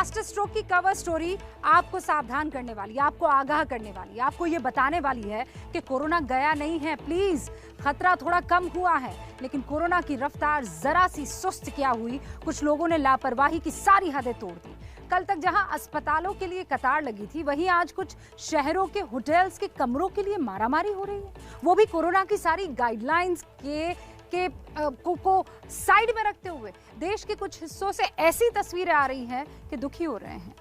Master stroke की cover story आपको सावधान करने वाली, आपको आगाह करने वाली, आपको ये बताने वाली है कि कोरोना गया नहीं है। प्लीज, खतरा थोड़ा कम हुआ है, लेकिन कोरोना की रफ्तार जरा सी सुस्त क्या हुई, कुछ लोगों ने लापरवाही की सारी हदें तोड़ दी। कल तक जहां अस्पतालों के लिए कतार लगी थी, वहीं आज कुछ शहरों के होटल्स के कमरों के लिए मारामारी हो रही है, वो भी कोरोना की सारी गाइडलाइंस को साइड में रखते हुए। देश के कुछ हिस्सों से ऐसी तस्वीरें आ रही हैं कि दुखी हो रहे हैं।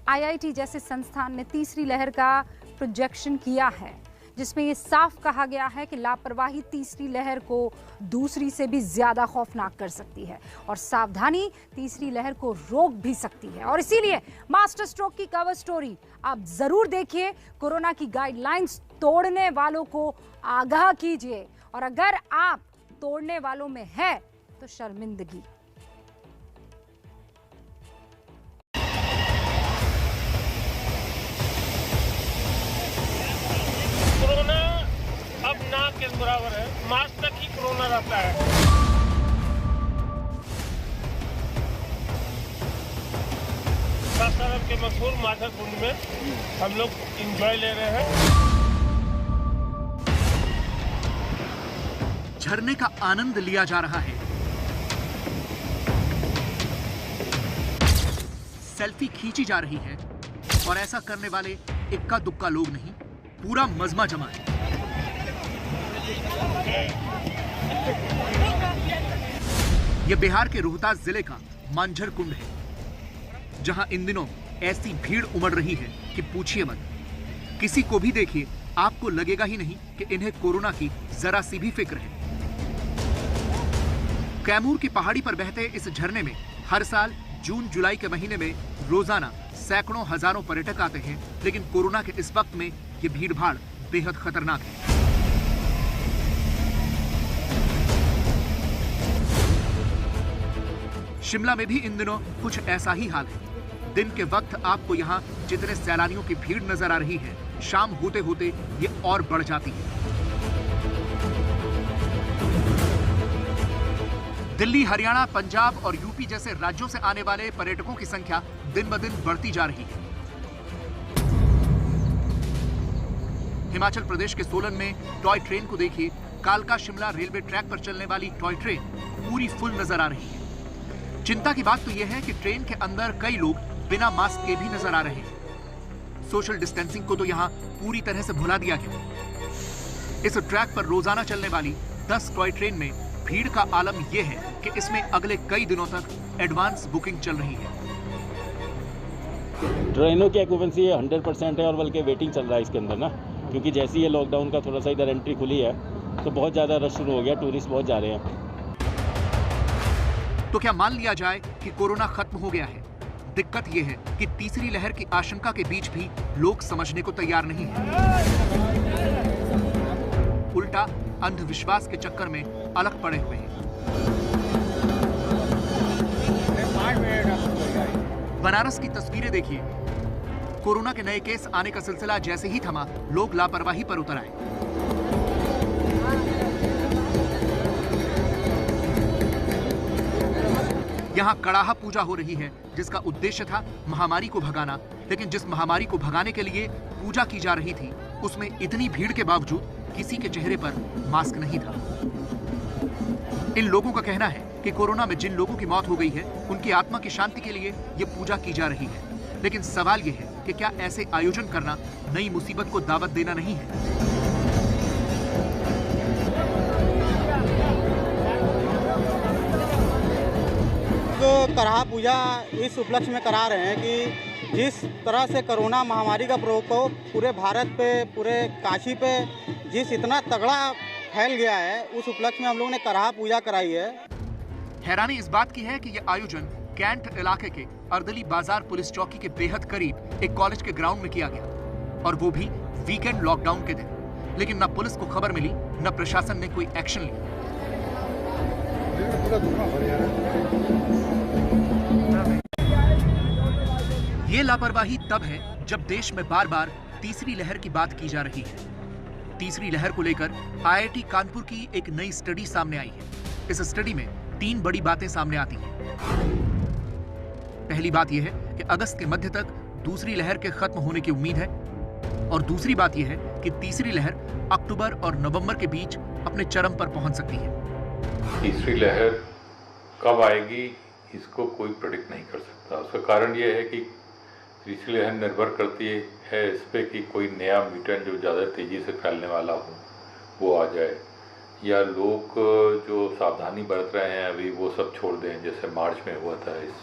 आईआईटी जैसे संस्थान ने तीसरी लहर का प्रोजेक्शन किया है, जिसमें ये साफ कहा गया है कि लापरवाही तीसरी लहर को दूसरी से भी ज्यादा खौफनाक कर सकती है और सावधानी तीसरी लहर को रोक भी सकती है। और इसीलिए मास्टर स्ट्रोक की कवर स्टोरी आप जरूर देखिए। कोरोना की गाइडलाइंस तोड़ने वालों को आगाह कीजिए, और अगर आप तोड़ने वालों में है तो शर्मिंदगी। कोरोना अब नाक के बराबर है, मास्क तक ही कोरोना रहता है। सासाराम के मशहूर माधव कुंड में हम लोग एंजॉय ले रहे हैं। झरने का आनंद लिया जा रहा है, सेल्फी खींची जा रही है, और ऐसा करने वाले इक्का दुक्का लोग नहीं, पूरा मजमा जमा है। यह बिहार के रोहतास जिले का मांझर कुंड है, जहां इन दिनों ऐसी भीड़ उमड़ रही है कि पूछिए मत। किसी को भी देखिए, आपको लगेगा ही नहीं कि इन्हें कोरोना की जरा सी भी फिक्र है। कैमूर की पहाड़ी पर बहते इस झरने में हर साल जून जुलाई के महीने में रोजाना सैकड़ों हजारों पर्यटक आते हैं, लेकिन कोरोना के इस वक्त में ये भीड़ भाड़ बेहद खतरनाक है। शिमला में भी इन दिनों कुछ ऐसा ही हाल है। दिन के वक्त आपको यहाँ जितने सैलानियों की भीड़ नजर आ रही है, शाम होते होते ये और बढ़ जाती है। दिल्ली, हरियाणा, पंजाब और यूपी जैसे राज्यों से आने वाले पर्यटकों की संख्या दिन ब दिन बढ़ती जा रही है। हिमाचल प्रदेश के सोलन में टॉय ट्रेन को देखिए। कालका शिमला रेलवे ट्रैक पर चलने वाली टॉय ट्रेन पूरी फुल नजर आ रही है। चिंता की बात तो यह है कि ट्रेन के अंदर कई लोग बिना मास्क के भी नजर आ रहे हैं। सोशल डिस्टेंसिंग को तो यहाँ पूरी तरह से भुला दिया गया। इस ट्रैक पर रोजाना चलने वाली 10 टॉय ट्रेन में भीड़ का आलम यह है कि इसमें अगले कई दिनों तक एडवांस बुकिंग चल रही है। ट्रेनों की ऑक्यूपेंसी 100% है, और बल्कि वेटिंग चल रहा है इसके अंदर ना, क्योंकि जैसे ही ये लॉकडाउन का थोड़ा सा इधर एंट्री खुली है तो बहुत ज़्यादा रश शुरू हो गया, टूरिस्ट बहुत जा रहे हैं। तो क्या मान लिया जाए कि कोरोना खत्म हो गया है? दिक्कत यह है कि तीसरी लहर की आशंका के बीच भी लोग समझने को तैयार नहीं है। उल्टा अंधविश्वास के चक्कर में अलग पड़े हुए हैं। बनारस की तस्वीरें देखिए। कोरोना के नए केस आने का सिलसिला जैसे ही थमा, लोग लापरवाही पर उतर आए। यहाँ कड़ाहा पूजा हो रही है, जिसका उद्देश्य था महामारी को भगाना, लेकिन जिस महामारी को भगाने के लिए पूजा की जा रही थी, उसमें इतनी भीड़ के बावजूद किसी के चेहरे पर मास्क नहीं था। इन लोगों का कहना है कि कोरोना में जिन लोगों की मौत हो गई है, उनकी आत्मा की शांति के लिए ये पूजा की जा रही है। लेकिन सवाल यह है कि क्या ऐसे आयोजन करना नई मुसीबत को दावत देना नहीं है? तो कड़ाहा पूजा इस उपलक्ष्य में करा रहे हैं कि जिस तरह से कोरोना महामारी का प्रकोप पूरे भारत पे, पूरे काशी पे जिस इतना तगड़ा फैल गया है, उस उपलक्ष्य में हम लोगों ने कड़ाहा पूजा कराई है। हैरानी इस बात की है कि यह आयोजन कैंट इलाके के अर्दली बाजार पुलिस चौकी के बेहद करीब एक कॉलेज के ग्राउंड में किया गया, और वो भी वीकेंड लॉकडाउन के दिन। लेकिन न पुलिस को खबर मिली, न प्रशासन ने कोई एक्शन लिया। ये लापरवाही तब है जब देश में बार बार तीसरी लहर की बात की जा रही है। तीसरी लहर को लेकर आईआईटी कानपुर की एक नई स्टडी सामने आई है। इस स्टडी में 3 बड़ी बातें सामने आती हैं। पहली बात यह है कि अगस्त के मध्य तक दूसरी लहर के खत्म होने की उम्मीद है, और दूसरी बात यह है कि तीसरी लहर अक्टूबर और नवंबर के बीच अपने चरम पर पहुंच सकती है। तीसरी लहर कब आएगी इसको कोई प्रेडिक्ट नहीं कर सकता। उसका कारण यह है कि तीसरी लहर निर्भर करती है इस पे कि कोई नया म्यूटेंट जो ज़्यादा तेज़ी से फैलने वाला हो वो आ जाए, या लोग जो सावधानी बरत रहे हैं अभी वो सब छोड़ दें, जैसे मार्च में हुआ था इस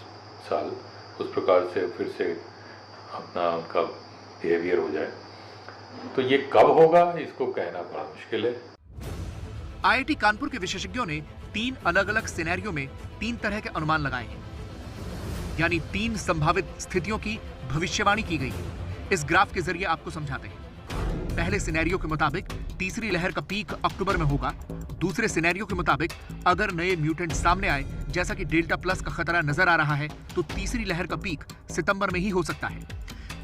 साल, उस प्रकार से फिर से अपना उनका बिहेवियर हो जाए। तो ये कब होगा इसको कहना बड़ा मुश्किल है। आईआईटी कानपुर के विशेषज्ञों ने 3 अलग-अलग सिनेरियो में 3 तरह के अनुमान लगाए हैं, यानी 3 संभावित स्थितियों की भविष्यवाणी की गई है। इस ग्राफ के जरिए आपको समझाते हैं। पहले सिनेरियो के मुताबिक तीसरी लहर का पीक अक्टूबर में होगा। दूसरे सिनेरियो के मुताबिक अगर नए म्यूटेंट सामने आए, जैसा कि डेल्टा प्लस का खतरा नजर आ रहा है, तो तीसरी लहर का पीक सितंबर में ही हो सकता है।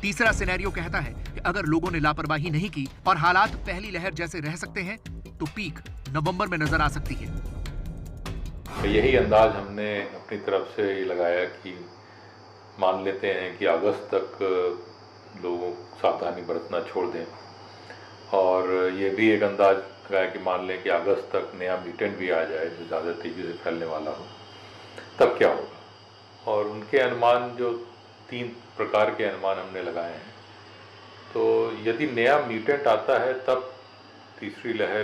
तीसरा सिनेरियो कहता है कि अगर लोगों ने लापरवाही नहीं की और हालात पहली लहर जैसे रह सकते हैं, तो पीक नवंबर में नजर आ सकती है। तो यही अंदाज हमने अपनी तरफ से लगाया कि मान लेते हैं कि अगस्त तक लोग सावधानी बरतना छोड़ दें, और ये भी एक अंदाज लगाया कि मान लें कि अगस्त तक नया म्यूटेंट भी आ जाए जो ज़्यादा तेज़ी से फैलने वाला हो, तब क्या होगा। और उनके अनुमान जो 3 प्रकार के अनुमान हमने लगाए हैं, तो यदि नया म्यूटेंट आता है तब तीसरी लहर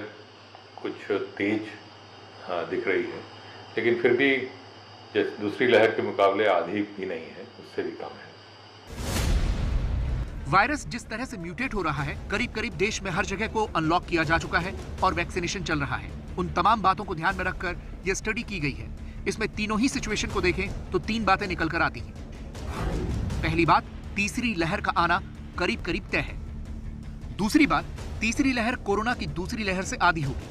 कुछ तेज दिख रही है, लेकिन फिर भी जैसे दूसरी लहर के मुकाबले आधी भी नहीं है, उससे भी कम है। वायरस जिस तरह से म्यूटेट हो रहा है, करीब करीब देश में हर जगह को अनलॉक किया जा चुका है और वैक्सीनेशन चल रहा है। उन तमाम बातों को ध्यान में रखकर यह स्टडी की गई है। इसमें तीनों ही सिचुएशन को देखें तो 3 बातें निकल कर आती हैं। पहली बात, तीसरी लहर का आना करीब करीब तय है। दूसरी बात, तीसरी लहर कोरोना की दूसरी लहर से आधी होगी।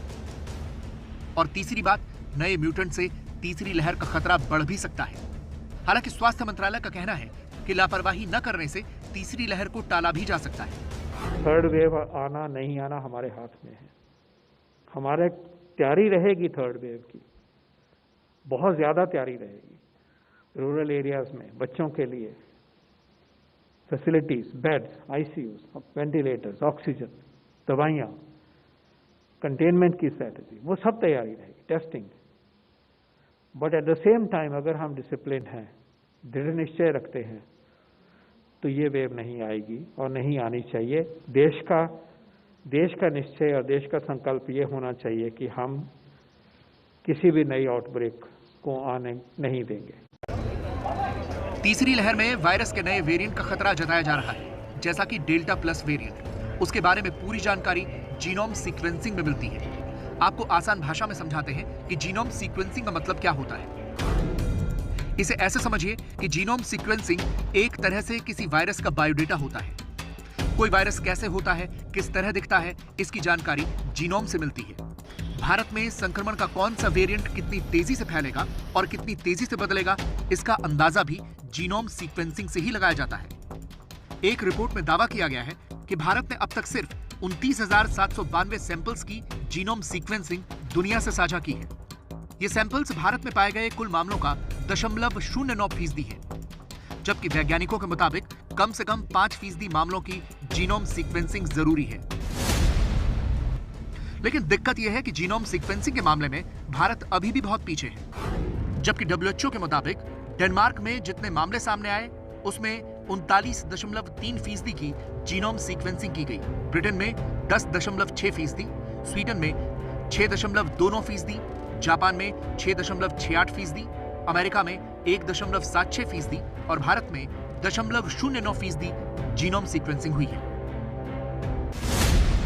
और तीसरी बात, नए म्यूटेंट से तीसरी लहर का खतरा बढ़ भी सकता है। हालांकि स्वास्थ्य मंत्रालय का कहना है कि लापरवाही न करने से तीसरी लहर को टाला भी जा सकता है। थर्ड वेव आना नहीं आना हमारे हाथ में है। हमारे तैयारी रहेगी थर्ड वेव की, बहुत ज्यादा तैयारी रहेगी। रूरल एरियाज में बच्चों के लिए facilities, beds, ICUs, ventilators, oxygen, दवाइयाँ, कंटेनमेंट की स्ट्रेटजी, वो सब तैयारी रहेगी, testing. But at the same time अगर हम डिसिप्लिन हैं, दृढ़ निश्चय रखते हैं, तो ये वेव नहीं आएगी और नहीं आनी चाहिए। देश का निश्चय और देश का संकल्प ये होना चाहिए कि हम किसी भी नई आउटब्रेक को आने नहीं देंगे। तीसरी लहर में वायरस के नए वेरिएंट का खतरा जताया जा रहा है, जैसा कि डेल्टा प्लस वेरिएंट। उसके बारे में पूरी जानकारी जीनोम सीक्वेंसिंग में मिलती है। आपको आसान भाषा में समझाते हैं कि जीनोम सीक्वेंसिंग का मतलब क्या होता है। इसे ऐसे समझिए कि जीनोम सीक्वेंसिंग एक तरह से किसी वायरस का बायोडेटा होता है। कोई वायरस कैसे होता है, किस तरह दिखता है, इसकी जानकारी जीनोम से मिलती है। भारत में संक्रमण का कौन सा वेरिएंट कितनी तेजी से फैलेगा और कितनी तेजी से बदलेगा, इसका अंदाजा भी जीनोम सीक्वेंसिंग से ही लगाया जाता है। एक रिपोर्ट में दावा किया गया है कि भारत ने अब तक सिर्फ 29,792 सैंपल्स की जीनोम सीक्वेंसिंग दुनिया से साझा की है। ये सैंपल्स भारत में पाए गए कुल मामलों का 0.09% है, जबकि वैज्ञानिकों के मुताबिक कम से कम 5% मामलों की जीनोम सीक्वेंसिंग जरूरी है। लेकिन दिक्कत यह है कि जीनोम सीक्वेंसिंग के मामले में भारत अभी भी बहुत पीछे है। जबकि WHO के मुताबिक डेनमार्क में जितने मामले सामने आए, उसमें 39.3% की जीनोम सीक्वेंसिंग की गई। ब्रिटेन में 10.6%, स्वीडन में 6.29%, जापान में 6.68%, अमेरिका में 1.76% और भारत में 0.09% जीनोम सीक्वेंसिंग हुई है।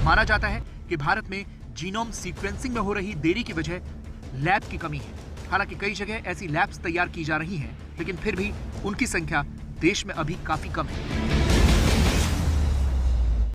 माना जाता है कि भारत में जीनोम सीक्वेंसिंग में हो रही देरी की वजह लैब की कमी है। हालांकि कई जगह ऐसी लैब्स तैयार की जा रही हैं, लेकिन फिर भी उनकी संख्या देश में अभी काफी कम है।